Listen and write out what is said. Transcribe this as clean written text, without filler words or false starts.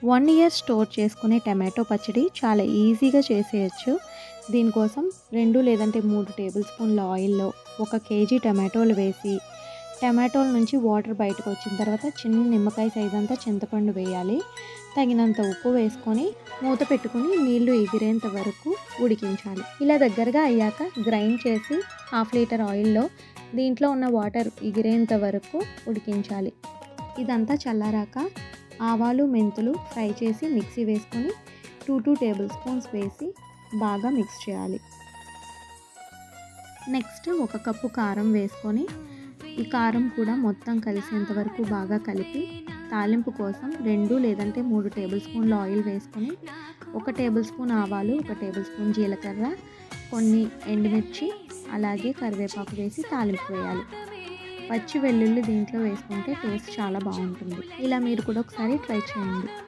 1 year store చేసుకునే tomato పచ్చడి చాలా ఈజీగా చేసేయచ్చు. దీనికోసం 2 లేదంటే 3 టేబుల్ స్పూన్ల ఆయిల్‌లో 1 కేజీ టమాటోలు వేసి, టమాటోల నుంచి వాటర్ బయటకు వచ్చిన తర్వాత చిన్న నిమ్మకాయ సైజ్ అంతా చింతపండు వేయాలి. తగినంత ఉప్పు వేసుకొని మూత పెట్టుకొని నీళ్లు ఎగిరేంత వరకు ఉడికించాలి. ఇలా దగ్గరగా అయ్యాక గ్రైండ్ చేసి హాఫ్ లీటర్ ఆయిల్‌లో దీంట్లో ఉన్న వాటర్ ఎగిరేంత వరకు ఉడికించాలి. ఇదంతా చల్లారాక ఆవాలు, మెంతులు ఫ్రై చేసి మిక్సీ వేసుకొని 2 టేబుల్ స్పూన్స్ వేసి బాగా మిక్స్ చేయాలి. నెక్స్ట్ 1 కప్పు కారం వేసుకొని ఈ కారం కూడా మొత్తం కలిసేంత వరకు బాగా కలిపి తాలింపు కోసం 2 లేదంటే 3 టేబుల్ స్పూన్ల ఆయిల్ వేసుకొని 1 టేబుల్ స్పూన్ ఆవాలు, 1 టేబుల్ స్పూన్ జీలకర్ర, కొన్ని ఎండుమిర్చి అలాగే కరివేపాకు వేసి తాలింపు వేయాలి. పచ్చి వెల్లుల్లి దీంట్లో వేసుకుంటే టేస్ట్ చాలా బాగుంటుంది. ఇలా మీరు కూడా ఒకసారి ట్రై చేయండి.